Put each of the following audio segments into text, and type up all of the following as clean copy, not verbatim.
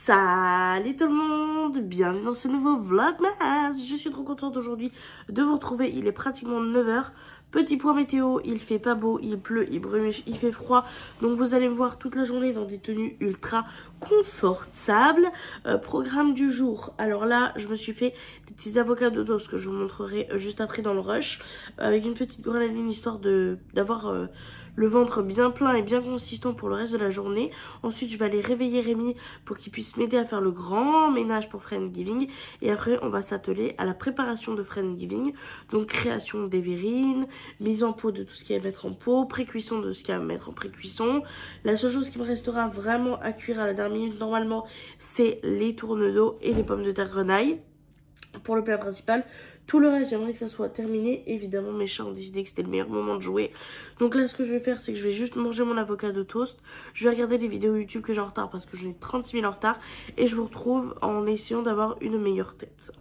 Salut tout le monde, bienvenue dans ce nouveau Vlogmas. Je suis trop contente aujourd'hui de vous retrouver, il est pratiquement 9 h. Petit point météo, il fait pas beau, il pleut, il brume, il fait froid. Donc vous allez me voir toute la journée dans des tenues ultra confortables. Programme du jour, alors là je me suis fait des petits avocats de toast que je vous montrerai juste après dans le rush. Avec une petite grenadine histoire d'avoir le ventre bien plein et bien consistant pour le reste de la journée. Ensuite je vais aller réveiller Rémi pour qu'il puisse m'aider à faire le grand ménage pour Friendsgiving. Et après on va s'atteler à la préparation de Friendsgiving. Donc création des verrines, mise en pot de tout ce qu'il y a à mettre en pot, pré-cuisson de ce qu'il y a à mettre en pré-cuisson. La seule chose qui me restera vraiment à cuire à la dernière minute normalement, c'est les tournes d'eau et les pommes de terre grenaille pour le plat principal. Tout le reste, j'aimerais que ça soit terminé. Évidemment, mes chats ont décidé que c'était le meilleur moment de jouer. Donc là, ce que je vais faire, c'est que je vais juste manger mon avocat de toast. Je vais regarder les vidéos YouTube que j'ai en retard parce que j'en ai 36 000 en retard. Et je vous retrouve en essayant d'avoir une meilleure tête.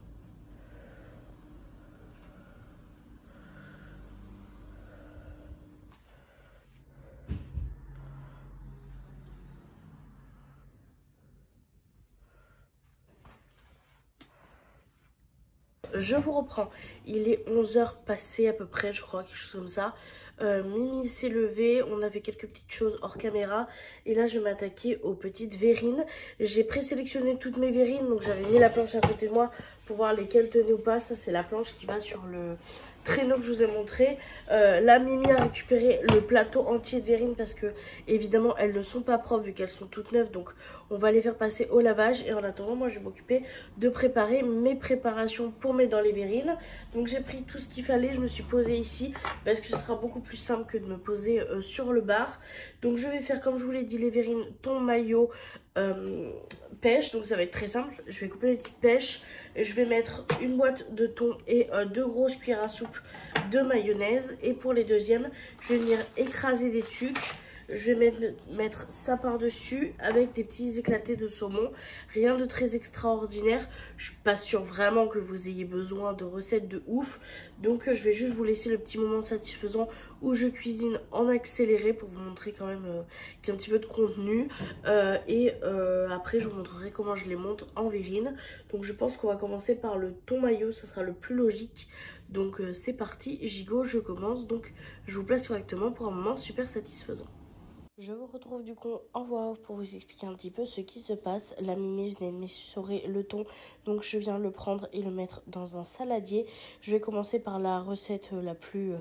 Je vous reprends, il est 11 h passé à peu près, je crois, quelque chose comme ça. Mimi s'est levée, on avait quelques petites choses hors caméra. Et là, je vais m'attaquer aux petites verrines. J'ai présélectionné toutes mes verrines, donc j'avais mis la planche à côté de moi pour voir lesquelles tenaient ou pas. Ça, c'est la planche qui va sur le traîneau que je vous ai montré. Là, Mimi a récupéré le plateau entier de verrines parce que, évidemment, elles ne sont pas propres vu qu'elles sont toutes neuves. Donc, on va les faire passer au lavage. Et en attendant, moi, je vais m'occuper de préparer mes préparations pour mettre dans les verrines. Donc, j'ai pris tout ce qu'il fallait. Je me suis posée ici parce que ce sera beaucoup plus simple que de me poser sur le bar. Donc, je vais faire, comme je vous l'ai dit, les verrines thon, maillot, pêche. Donc, ça va être très simple. Je vais couper les petites pêches. Je vais mettre une boîte de thon et 2 grosses cuillères à soupe de mayonnaise. Et pour les deuxièmes, je vais venir écraser des tucs. Je vais mettre ça par-dessus avec des petits éclatés de saumon. Rien de très extraordinaire. Je suis pas sûre vraiment que vous ayez besoin de recettes de ouf. Donc je vais juste vous laisser le petit moment satisfaisant où je cuisine en accéléré pour vous montrer quand même qu'il y a un petit peu de contenu. Après je vous montrerai comment je les monte en verrine. Donc je pense qu'on va commencer par le thon maillot, ça sera le plus logique. Donc c'est parti, gigot, je commence. Donc je vous place correctement pour un moment super satisfaisant. Je vous retrouve du coup en voix off pour vous expliquer un petit peu ce qui se passe. La Mimi venait de m'essorer le thon, donc je viens le prendre et le mettre dans un saladier. Je vais commencer par la recette la plus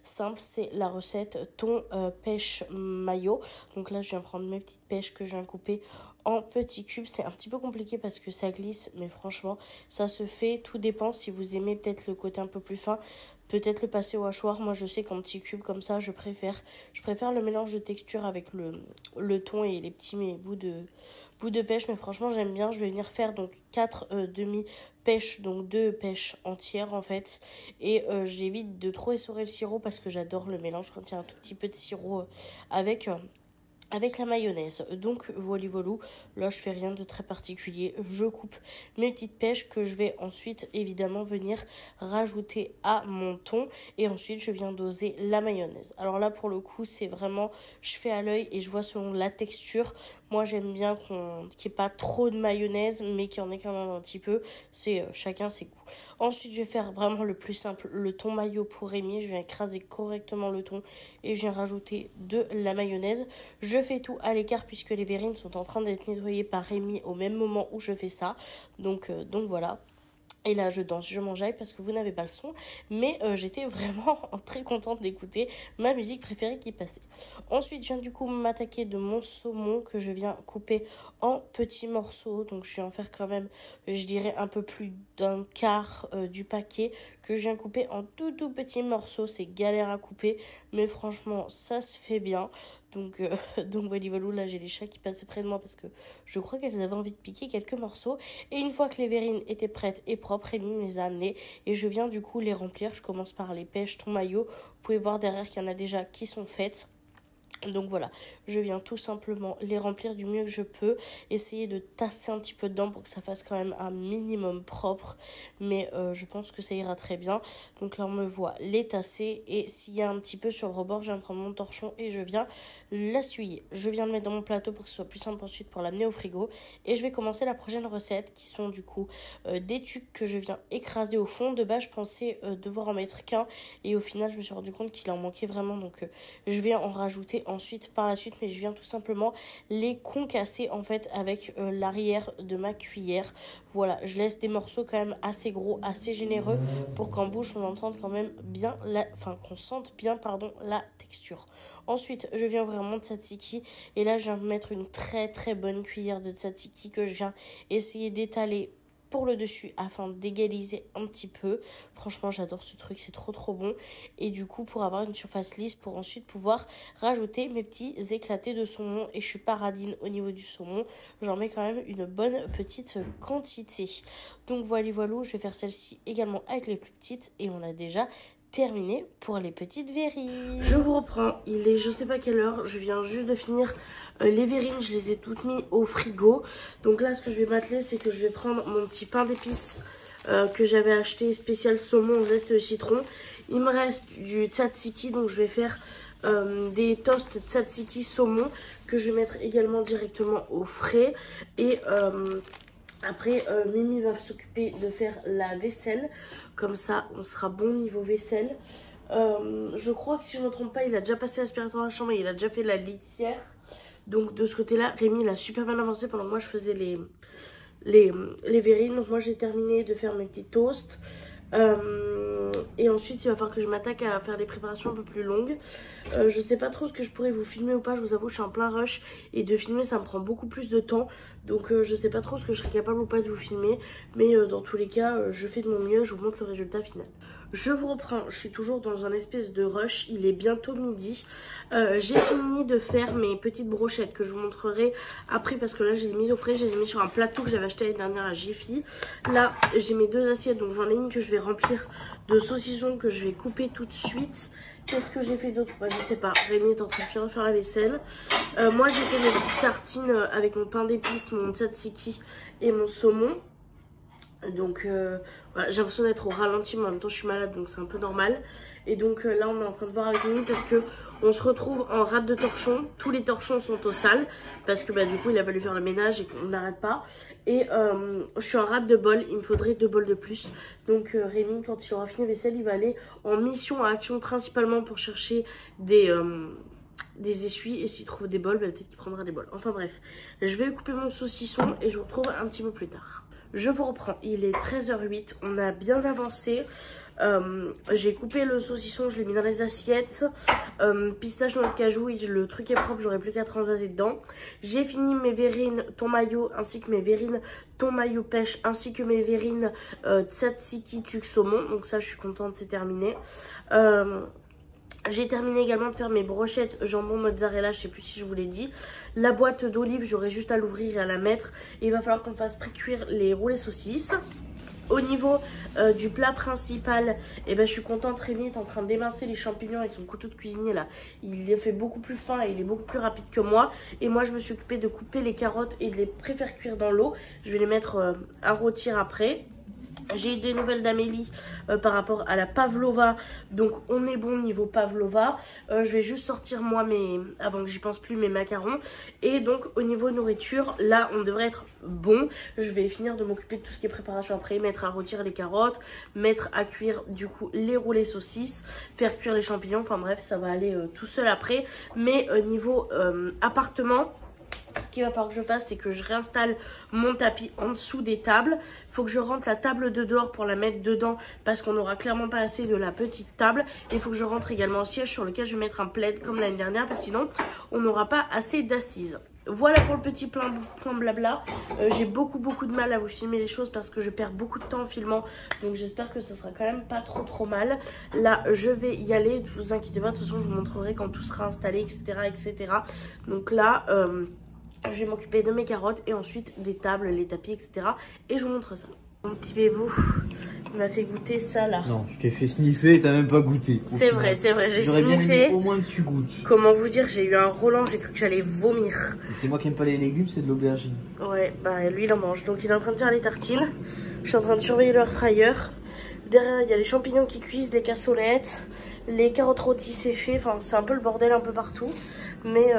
simple, c'est la recette thon pêche maillot. Donc là je viens prendre mes petites pêches que je viens couper en petits cubes. C'est un petit peu compliqué parce que ça glisse, mais franchement ça se fait. Tout dépend si vous aimez peut-être le côté un peu plus fin. Peut-être le passer au hachoir. Moi, je sais qu'en petits cubes comme ça, je préfère le mélange de texture avec le thon et les petits bouts de pêche. Mais franchement, j'aime bien. Je vais venir faire donc 4 demi-pêches, donc 2 pêches entières en fait. Et j'évite de trop essorer le sirop parce que j'adore le mélange quand il y a un tout petit peu de sirop avec la mayonnaise. Donc voilà, là je fais rien de très particulier, je coupe mes petites pêches que je vais ensuite évidemment venir rajouter à mon thon et ensuite je viens doser la mayonnaise. Alors là pour le coup c'est vraiment, je fais à l'œil et je vois selon la texture. Moi j'aime bien qu'il n'y ait pas trop de mayonnaise mais qu'il y en ait quand même un petit peu, c'est chacun ses goûts. Ensuite je vais faire vraiment le plus simple, le thon maillot pour Rémi. Je viens écraser correctement le thon et je viens rajouter de la mayonnaise. Je fais tout à l'écart puisque les verrines sont en train d'être nettoyées par Rémi au même moment où je fais ça. Donc voilà. Et là, je danse, je m'enjaille parce que vous n'avez pas le son. Mais j'étais vraiment très contente d'écouter ma musique préférée qui passait. Ensuite, je viens du coup m'attaquer de mon saumon que je viens couper en petits morceaux. Donc, je vais en faire quand même, je dirais, un peu plus d'un quart du paquet que je viens couper en tout petits morceaux. C'est galère à couper, mais franchement, ça se fait bien. Donc voilà, là j'ai les chats qui passaient près de moi parce que je crois qu'elles avaient envie de piquer quelques morceaux. Et une fois que les verrines étaient prêtes et propres, Rémi me les a amenées et je viens du coup les remplir. Je commence par les pêches, thon maillot. Vous pouvez voir derrière qu'il y en a déjà qui sont faites. Donc voilà, je viens tout simplement les remplir du mieux que je peux, essayer de tasser un petit peu dedans pour que ça fasse quand même un minimum propre, mais je pense que ça ira très bien. Donc là on me voit les tasser, et s'il y a un petit peu sur le rebord, je viens prendre mon torchon et je viens l'essuyer. Je viens le mettre dans mon plateau pour que ce soit plus simple ensuite pour l'amener au frigo, et je vais commencer la prochaine recette qui sont du coup des tucs que je viens écraser au fond. De base je pensais devoir en mettre qu'un, et au final je me suis rendu compte qu'il en manquait vraiment, donc je vais en rajouter ensuite par la suite, mais je viens tout simplement les concasser en fait avec l'arrière de ma cuillère. Voilà, je laisse des morceaux quand même assez gros, assez généreux, pour qu'en bouche on entende quand même bien qu'on sente bien la texture. Ensuite je viens vraiment de tzatziki, et là je viens de mettre une très très bonne cuillère de tzatziki que je viens essayer d'étaler pour le dessus afin d'égaliser un petit peu. Franchement j'adore ce truc, c'est trop bon. Et du coup pour avoir une surface lisse, pour ensuite pouvoir rajouter mes petits éclatés de saumon. Et je suis pas radine au niveau du saumon, j'en mets quand même une bonne petite quantité. Donc voilà, je vais faire celle-ci également avec les plus petites, et on a déjà terminé pour les petites verrines. Je vous reprends, il est je sais pas quelle heure, je viens juste de finir les verrines, je les ai toutes mis au frigo. Donc là ce que je vais m'atteler, c'est que je vais prendre mon petit pain d'épices que j'avais acheté spécial saumon au zeste de citron. Il me reste du tzatziki, donc je vais faire des toasts tzatziki saumon que je vais mettre également directement au frais. Et après, Mimi va s'occuper de faire la vaisselle. Comme ça, on sera bon niveau vaisselle. Je crois que si je ne me trompe pas, il a déjà passé l'aspirateur dans la chambre et il a déjà fait la litière. Donc de ce côté-là, Rémi il a super bien avancé pendant que moi je faisais les verrines. Donc moi j'ai terminé de faire mes petits toasts. Et ensuite il va falloir que je m'attaque à faire des préparations un peu plus longues. Je sais pas trop ce que je pourrais vous filmer ou pas, je vous avoue je suis en plein rush, et de filmer ça me prend beaucoup plus de temps. Donc je sais pas trop ce que je serais capable ou pas de vous filmer, mais dans tous les cas je fais de mon mieux, je vous montre le résultat final. Je vous reprends, je suis toujours dans un espèce de rush, il est bientôt midi. J'ai fini de faire mes petites brochettes que je vous montrerai après, parce que là je les ai mises au frais, je les ai mis sur un plateau que j'avais acheté l'année dernière à Jiffy. Là j'ai mes deux assiettes, donc j'en ai une que je vais remplir de saucissons que je vais couper tout de suite. Qu'est-ce que j'ai fait d'autre? Bah, je sais pas, Rémi est en train de faire la vaisselle. Moi j'ai fait mes petites tartines avec mon pain d'épices, mon tzatziki et mon saumon. Donc voilà, j'ai l'impression d'être au ralenti, mais en même temps je suis malade, donc c'est un peu normal. Et donc là on est en train de voir avec Mimi, parce que on se retrouve en rate de torchons. Tous les torchons sont au sale, parce que bah, du coup il a fallu faire le ménage et qu'on n'arrête pas. Et je suis en rate de bol, il me faudrait 2 bols de plus. Donc Rémi, quand il aura fini la vaisselle, il va aller en mission à action, principalement pour chercher des essuies, et s'il trouve des bols, bah, peut-être qu'il prendra des bols. Enfin bref, je vais couper mon saucisson et je vous retrouve un petit peu plus tard. Je vous reprends, il est 13h08, on a bien avancé. J'ai coupé le saucisson, je l'ai mis dans les assiettes. Pistache, noix de cajou, le truc est propre, j'aurais plus qu'à transvaser dedans. J'ai fini mes verrines thon mayo, ainsi que mes verrines thon mayo pêche, ainsi que mes verrines tzatziki tuc saumon. Donc ça je suis contente, c'est terminé. J'ai terminé également de faire mes brochettes jambon mozzarella, je sais plus si je vous l'ai dit. La boîte d'olives, j'aurai juste à l'ouvrir et à la mettre. Et il va falloir qu'on fasse pré-cuire les roulés saucisses. Au niveau du plat principal, eh ben, je suis contente, Rémi est en train d'émincer les champignons avec son couteau de cuisinier là. Il les fait beaucoup plus fin et il est beaucoup plus rapide que moi. Et moi je me suis occupée de couper les carottes et de les préférer cuire dans l'eau. Je vais les mettre à rôtir après. J'ai eu des nouvelles d'Amélie par rapport à la pavlova, donc on est bon niveau pavlova. Je vais juste sortir moi avant que j'y pense plus, mes macarons. Et donc au niveau nourriture, là on devrait être bon. Je vais finir de m'occuper de tout ce qui est préparation après, mettre à rôtir les carottes, mettre à cuire du coup les roulés saucisses, faire cuire les champignons, enfin bref ça va aller tout seul après. Mais niveau appartement, ce qu'il va falloir que je fasse, c'est que je réinstalle mon tapis en dessous des tables. Il faut que je rentre la table de dehors pour la mettre dedans, parce qu'on n'aura clairement pas assez de la petite table. Et il faut que je rentre également un siège sur lequel je vais mettre un plaid comme l'année dernière, parce que sinon on n'aura pas assez d'assises. Voilà pour le petit point blabla. J'ai beaucoup de mal à vous filmer les choses parce que je perds beaucoup de temps en filmant. Donc j'espère que ça sera quand même pas trop mal. Là je vais y aller, ne vous inquiétez pas, de toute façon je vous montrerai quand tout sera installé, etc. Donc là je vais m'occuper de mes carottes et ensuite des tables, les tapis, etc. Et je vous montre ça. Mon petit bébou, il m'a fait goûter ça là. Non, je t'ai fait sniffer et t'as même pas goûté. C'est vrai, j'ai sniffé. J'aurais bien aimé au moins que tu goûtes. Comment vous dire, j'ai eu un Roland, j'ai cru que j'allais vomir. C'est moi qui aime pas les légumes, c'est de l'aubergine. Ouais, bah lui il en mange. Donc il est en train de faire les tartines. Je suis en train de surveiller leur fryer. Derrière, il y a les champignons qui cuisent, les cassolettes, les carottes rôties, c'est fait. Enfin, c'est un peu le bordel un peu partout. Mais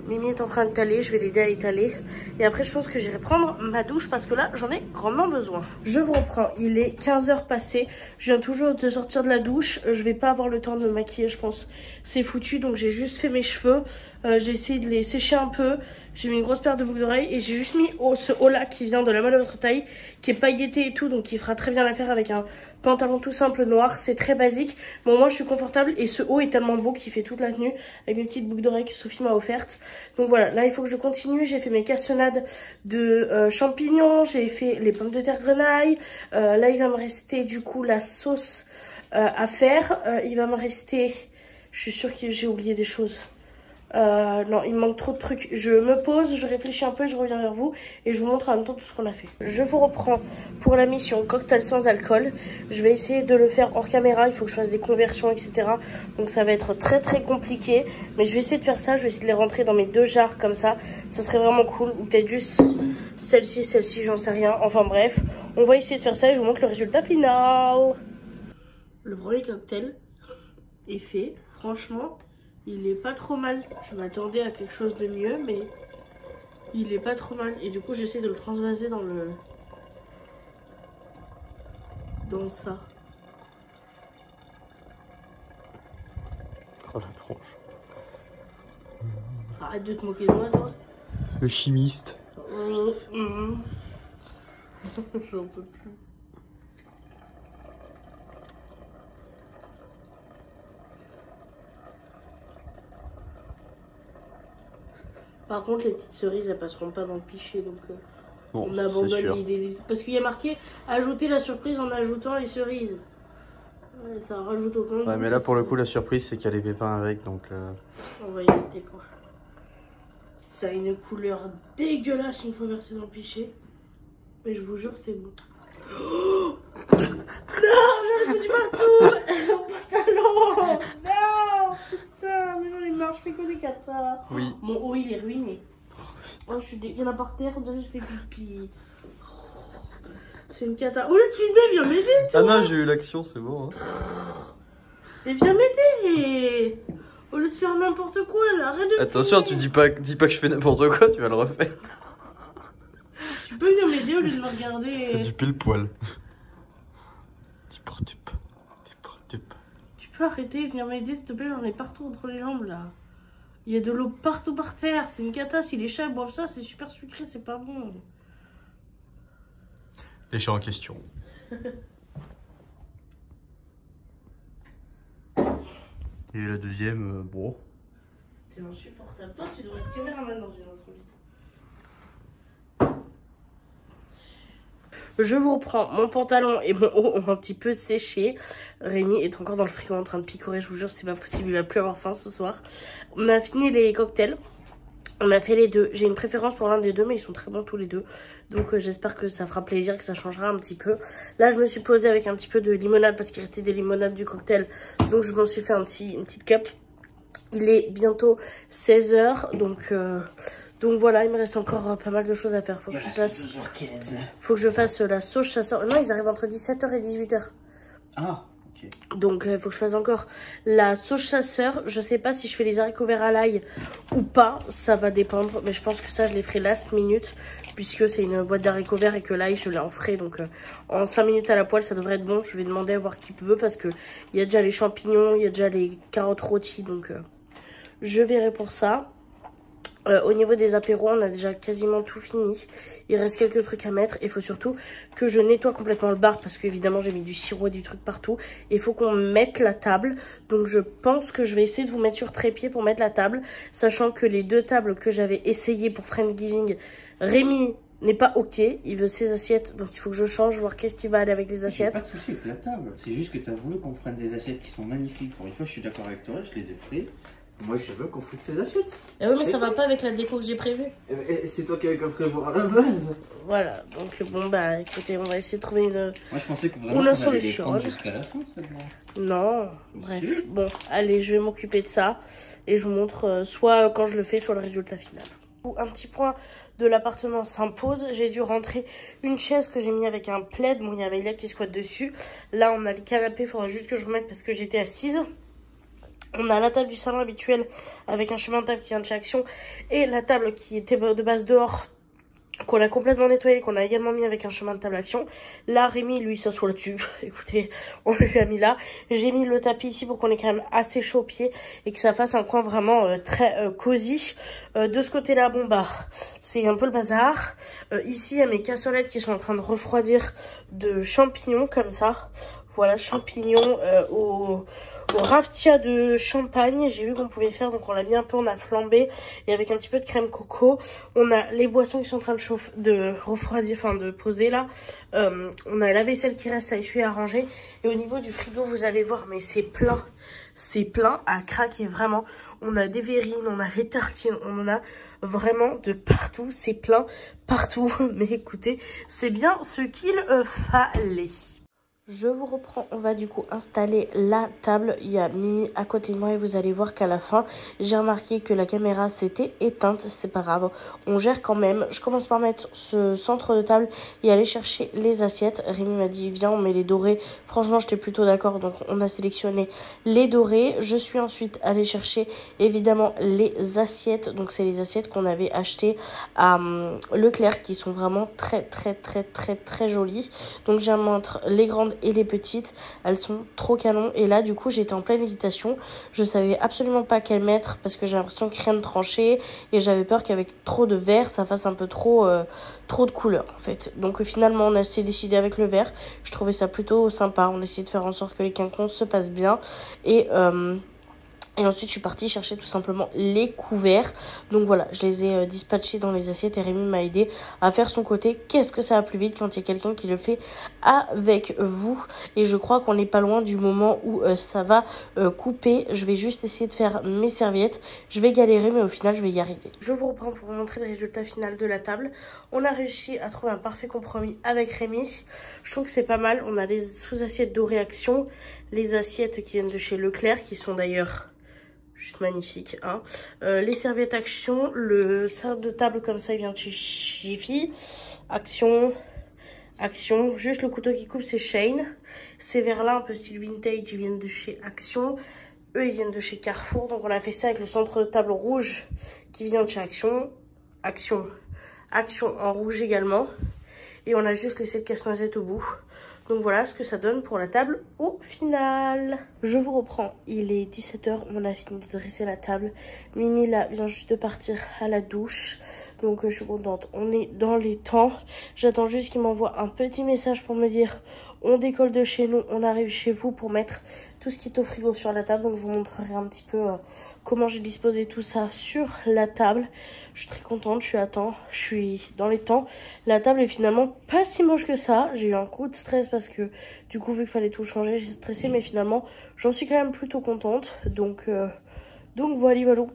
Mimi est en train d'étaler, je vais l'aider à étaler. Et après, je pense que j'irai prendre ma douche parce que là, j'en ai grandement besoin. Je vous reprends, il est 15h passé. Je viens toujours de sortir de la douche. Je vais pas avoir le temps de me maquiller, je pense. C'est foutu, donc j'ai juste fait mes cheveux. J'ai essayé de les sécher un peu. J'ai mis une grosse paire de boucles d'oreilles et j'ai juste mis ce haut là qui vient de la main de votre taille, qui est pailleté et tout, donc qui fera très bien l'affaire avec un pantalon tout simple noir. C'est très basique, mais au moins je suis confortable et ce haut est tellement beau qu'il fait toute la tenue avec mes petites boucles d'oreilles que Sophie m'a offertes. Donc voilà, là il faut que je continue. J'ai fait mes cassonades de champignons, j'ai fait les pommes de terre grenaille. Là il va me rester du coup la sauce à faire. Il va me rester, je suis sûre que j'ai oublié des choses. Non, il me manque trop de trucs. Je me pose, je réfléchis un peu et je reviens vers vous et je vous montre en même temps tout ce qu'on a fait. Je vous reprends pour la mission cocktail sans alcool. Je vais essayer de le faire hors caméra, il faut que je fasse des conversions, etc. Donc ça va être très très compliqué. Mais je vais essayer de faire ça, je vais essayer de les rentrer dans mes 2 jarres comme ça. Ça serait vraiment cool. Ou peut-être juste celle-ci, j'en sais rien. Enfin bref, on va essayer de faire ça et je vous montre le résultat final. Le premier cocktail est fait, franchement. Il est pas trop mal. Je m'attendais à quelque chose de mieux, mais il est pas trop mal. Et du coup, j'essaie de le transvaser dans ça. Oh la tronche. Arrête de te moquer de moi, toi. Le chimiste. J'en peux plus. Par contre, les petites cerises, elles passeront pas dans le pichet, donc bon, on abandonne l'idée. Parce qu'il y a marqué ajouter la surprise en ajoutant les cerises. Ouais, ça rajoute aucun. Ouais, mais là pour le coup, la surprise, c'est qu'il y a les pépins avec, donc. On va éviter quoi. Ça a une couleur dégueulasse une fois versé dans le pichet. Mais je vous jure, c'est bon. Oh non, j'en ai foutu partout. Mon pantalon. Non, putain, mais j'en ai marre, je fais que des catas. Oui. Mon haut, il est ruiné. Oh, il y en a par terre, on dirait que je fais pipi. C'est une cata. Oh là, tu viens m'aider, toi. Ah non, j'ai eu l'action, c'est bon. Hein. Mais viens m'aider. Au lieu de faire n'importe quoi, là, arrête de. Attention, tu dis pas que je fais n'importe quoi, tu vas le refaire. Tu peux venir m'aider au lieu de me regarder. C'est du pile poil. Tu peux arrêter et venir m'aider, s'il te plaît, j'en ai partout entre les jambes, là. Il y a de l'eau partout par terre, c'est une cata. Si les chats boivent ça, c'est super sucré, c'est pas bon. Les chats en question. Et la deuxième, bon. T'es insupportable. Toi, tu devrais être caméraman dans une autre vie. Je vous reprends, mon pantalon et mon haut ont un petit peu séché. Rémi est encore dans le frigo en train de picorer, je vous jure, c'est pas possible, il va plus avoir faim ce soir. On a fini les cocktails, on a fait les deux. J'ai une préférence pour l'un des deux, mais ils sont très bons tous les deux. Donc j'espère que ça fera plaisir, que ça changera un petit peu. Là, je me suis posée avec un petit peu de limonade parce qu'il restait des limonades du cocktail. Donc je m'en suis fait une petite cup. Il est bientôt 16h, donc voilà, il me reste encore pas mal de choses à faire. Faut que je fasse la sauce chasseur. Non, ils arrivent entre 17h et 18h. Ah, ok. Donc il faut que je fasse encore la sauce chasseur. Je sais pas si je fais les haricots verts à l'ail ou pas. Ça va dépendre. Mais je pense que ça, je les ferai last minute. Puisque c'est une boîte d'haricots verts et que l'ail, je l'ai en frais. Donc en 5 minutes à la poêle, ça devrait être bon. Je vais demander à voir qui veut. Parce qu'il y a déjà les champignons, il y a déjà les carottes rôties. Donc je verrai pour ça. Au niveau des apéros, on a déjà quasiment tout fini. Il reste quelques trucs à mettre. Il faut surtout que je nettoie complètement le bar parce qu'évidemment j'ai mis du sirop et du truc partout. Il faut qu'on mette la table. Donc je pense que je vais essayer de vous mettre sur trépied pour mettre la table. Sachant que les 2 tables que j'avais essayées pour Friendsgiving, Rémi n'est pas ok. Il veut ses assiettes. Donc il faut que je change, voir qu'est-ce qui va aller avec les assiettes. J'ai pas de souci avec la table. C'est juste que tu as voulu qu'on prenne des assiettes qui sont magnifiques. Pour une fois, je suis d'accord avec toi. Je les ai fait. Moi, je veux qu'on foute ses assiettes. Eh oui, mais ça va pas avec la déco que j'ai prévue. C'est toi qui avais qu'à prévoir à la base. Voilà, donc bon, bah écoutez, on va essayer de trouver une. Moi, je pensais que vraiment on allait les solution. prendre jusqu'à la fin, ça. Non, bref. Bon, allez, je vais m'occuper de ça. Et je vous montre soit quand je le fais, soit le résultat final. Un petit point de l'appartement s'impose. J'ai dû rentrer une chaise que j'ai mis avec un plaid. Bon, il y a Maïla qui squatte dessus. Là, on a le canapé. Il faudra juste que je remette parce que j'étais assise. On a la table du salon habituelle avec un chemin de table qui vient de chez Action. Et la table qui était de base dehors, qu'on a complètement nettoyé, qu'on a également mis avec un chemin de table Action. Là, Rémi, lui, s'assoit là-dessus. Écoutez, on lui a mis là. J'ai mis le tapis ici pour qu'on ait quand même assez chaud aux pieds et que ça fasse un coin vraiment très cosy. De ce côté-là, bon bah, c'est un peu le bazar. Ici, il y a mes cassolettes qui sont en train de refroidir de champignons comme ça. Voilà, champignons au raffia de champagne. J'ai vu qu'on pouvait faire, donc on l'a mis un peu, on a flambé. Et avec un petit peu de crème coco. On a les boissons qui sont en train de refroidir, enfin de poser là. On a la vaisselle qui reste à essuyer, à ranger. Et au niveau du frigo, vous allez voir, mais c'est plein. C'est plein à craquer, vraiment. On a des verrines, on a les tartines, on en a vraiment de partout. C'est plein partout. Mais écoutez, c'est bien ce qu'il fallait. Je vous reprends, on va du coup installer la table. Il y a Mimi à côté de moi et vous allez voir qu'à la fin, j'ai remarqué que la caméra s'était éteinte. C'est pas grave, on gère quand même. Je commence par mettre ce centre de table et aller chercher les assiettes. Rémi m'a dit, viens, on met les dorés. Franchement, j'étais plutôt d'accord, donc on a sélectionné les dorés. Je suis ensuite allée chercher évidemment les assiettes. Donc c'est les assiettes qu'on avait achetées à Leclerc qui sont vraiment très jolies. Donc j'ai montre les grandes et les petites, elles sont trop canon. Et là du coup j'étais en pleine hésitation, je savais absolument pas quelle mettre parce que j'ai l'impression que rien ne tranchait et j'avais peur qu'avec trop de vert ça fasse un peu trop de couleurs en fait. Donc finalement on a décidé avec le vert. Je trouvais ça plutôt sympa, on a essayé de faire en sorte que les quinconces se passent bien et ensuite, je suis partie chercher tout simplement les couverts. Donc voilà, je les ai dispatchés dans les assiettes et Rémi m'a aidé à faire son côté. Qu'est-ce que ça va plus vite quand il y a quelqu'un qui le fait avec vous. Et je crois qu'on n'est pas loin du moment où ça va couper. Je vais juste essayer de faire mes serviettes. Je vais galérer, mais au final, je vais y arriver. Je vous reprends pour vous montrer le résultat final de la table. On a réussi à trouver un parfait compromis avec Rémi. Je trouve que c'est pas mal. On a les sous-assiettes dorées Action, les assiettes qui viennent de chez Leclerc, qui sont d'ailleurs juste magnifique, hein. Les serviettes Action, le cercle de table comme ça, il vient de chez Jiffy. Action. Juste le couteau qui coupe, c'est Shane. Ces verres-là, un peu style vintage, ils viennent de chez Action. Eux, ils viennent de chez Carrefour. Donc, on a fait ça avec le centre de table rouge qui vient de chez Action. Action en rouge également. Et on a juste laissé le casse-noisette au bout. Donc voilà ce que ça donne pour la table au final. Je vous reprends, il est 17 h, on a fini de dresser la table. Mimi là vient juste de partir à la douche. Donc je suis contente, on est dans les temps. J'attends juste qu'il m'envoie un petit message pour me dire on décolle de chez nous, on arrive chez vous pour mettre tout ce qui est au frigo sur la table. Donc je vous montrerai un petit peu comment j'ai disposé tout ça sur la table. Je suis très contente, je suis à temps, je suis dans les temps. La table est finalement pas si moche que ça. J'ai eu un coup de stress parce que du coup vu qu'il fallait tout changer, j'ai stressé. Mais finalement j'en suis quand même plutôt contente. Donc voilà.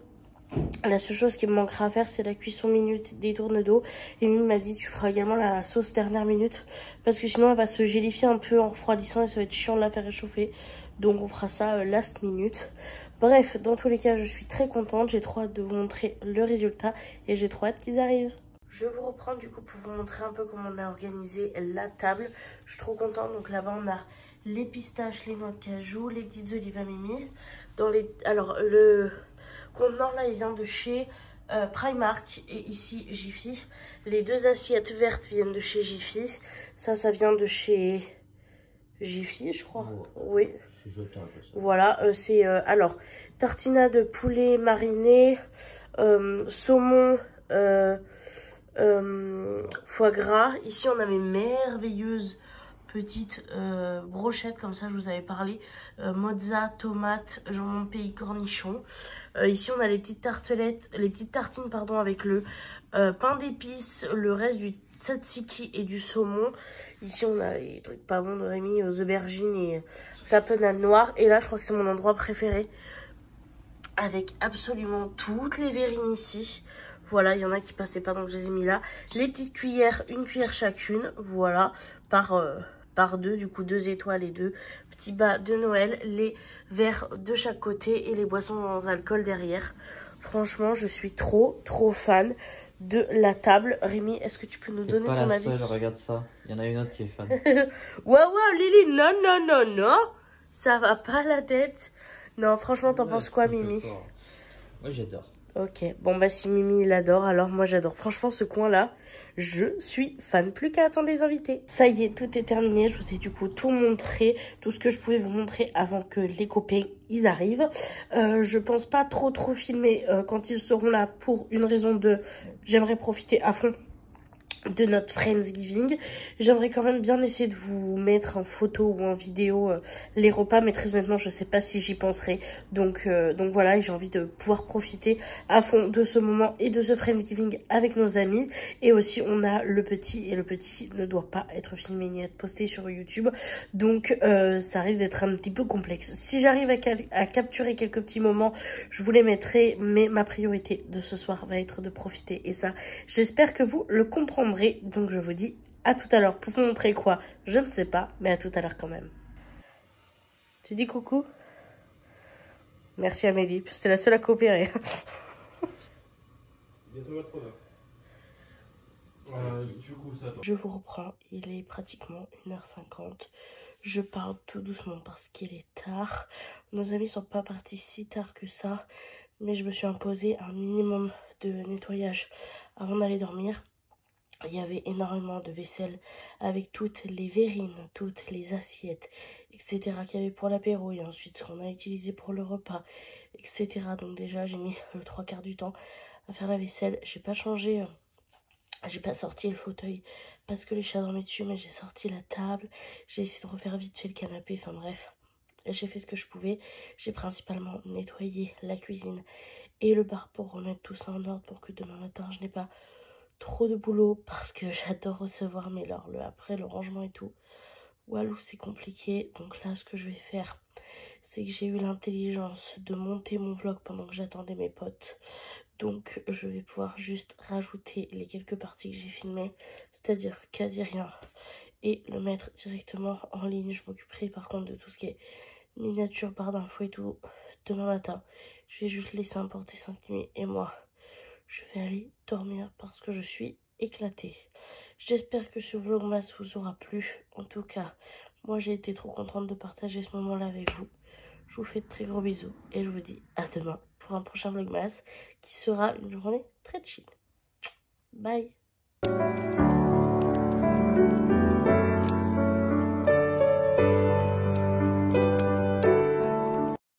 La seule chose qui me manquera à faire, c'est la cuisson minute des tournes d'eau. Et Mimi m'a dit tu feras également la sauce dernière minute parce que sinon elle va se gélifier un peu en refroidissant et ça va être chiant de la faire réchauffer. Donc on fera ça last minute. Bref, dans tous les cas, je suis très contente. J'ai trop hâte de vous montrer le résultat et j'ai trop hâte qu'ils arrivent. Je vais vous reprendre du coup pour vous montrer un peu comment on a organisé la table. Je suis trop contente. Donc là-bas, on a les pistaches, les noix de cajou, les petites olives à Mimi. Alors, le contenant là, il vient de chez Primark et ici Jiffy. Les deux assiettes vertes viennent de chez Jiffy. Ça vient de chez Jiffy, je crois. Oui. C'est jetable. Voilà, c'est alors tartinade de poulet mariné, saumon, foie gras. Ici, on a mes merveilleuses petites brochettes, comme ça, je vous avais parlé. Mozza, tomate, jambon de pays, cornichon. Ici, on a les petites tartelettes, les petites tartines, pardon, avec le pain d'épices, le reste du tzatziki et du saumon. Ici, on a les trucs pas bons de Rémi, aux aubergines et tapenade noire. Et là, je crois que c'est mon endroit préféré. avec absolument toutes les verrines ici. Voilà, il y en a qui passaient pas, donc je les ai mis là. Les petites cuillères, une cuillère chacune, voilà, par deux, du coup 2 étoiles et 2 petits bas de Noël. Les verres de chaque côté et les boissons sans alcool derrière. Franchement, je suis trop fan de la table. Rémi, est-ce que tu peux nous donner ton avis? Seule, regarde ça, il y en a une autre qui est fan. Waouh, Lily, non, ça va pas la tête. Non, franchement, t'en penses quoi, Mimi? Moi, j'adore. Ok, bon bah si Mimi il adore, alors moi j'adore. Franchement ce coin là, je suis fan. Plus qu'à attendre les invités. Ça y est, tout est terminé. Je vous ai du coup tout montré, tout ce que je pouvais vous montrer avant que les copains ils arrivent. Je pense pas trop filmer quand ils seront là pour une raison de... J'aimerais profiter à fond de notre Friendsgiving. J'aimerais quand même bien essayer de vous mettre en photo ou en vidéo les repas, mais très honnêtement je sais pas si j'y penserai, donc voilà, j'ai envie de pouvoir profiter à fond de ce moment et de ce Friendsgiving avec nos amis. Et aussi on a le petit, et le petit ne doit pas être filmé ni être posté sur YouTube, donc ça risque d'être un petit peu complexe. Si j'arrive à capturer quelques petits moments, je vous les mettrai, mais ma priorité de ce soir va être de profiter, et ça j'espère que vous le comprendrez. Donc je vous dis à tout à l'heure. Pour vous montrer quoi, je ne sais pas, mais à tout à l'heure quand même. Tu dis coucou? Merci Amélie, c'était la seule à coopérer. Je vous reprends, il est pratiquement 1h50. Je parle tout doucement parce qu'il est tard. Nos amis sont pas partis si tard que ça, mais je me suis imposé un minimum de nettoyage avant d'aller dormir. Il y avait énormément de vaisselle avec toutes les verrines, toutes les assiettes, etc. qu'il y avait pour l'apéro et ensuite ce qu'on a utilisé pour le repas, etc. Donc déjà j'ai mis le 3/4 du temps à faire la vaisselle. J'ai pas changé, j'ai pas sorti le fauteuil parce que les chats dormaient dessus, mais j'ai sorti la table. J'ai essayé de refaire vite fait le canapé, enfin bref. J'ai fait ce que je pouvais. J'ai principalement nettoyé la cuisine et le bar pour remettre tout ça en ordre pour que demain matin je n'ai pas trop de boulot parce que j'adore recevoir, mais alors après le rangement et tout, walou c'est compliqué. Donc là ce que je vais faire, c'est que j'ai eu l'intelligence de monter mon vlog pendant que j'attendais mes potes, donc je vais pouvoir juste rajouter les quelques parties que j'ai filmées, c'est-à-dire quasi rien, et le mettre directement en ligne. Je m'occuperai par contre de tout ce qui est miniature, barre d'infos et tout demain matin. Je vais juste laisser importer 5 nuits et moi je vais aller dormir parce que je suis éclatée. J'espère que ce vlogmas vous aura plu. En tout cas, moi j'ai été trop contente de partager ce moment-là avec vous. Je vous fais de très gros bisous et je vous dis à demain pour un prochain vlogmas qui sera une journée très chill. Bye!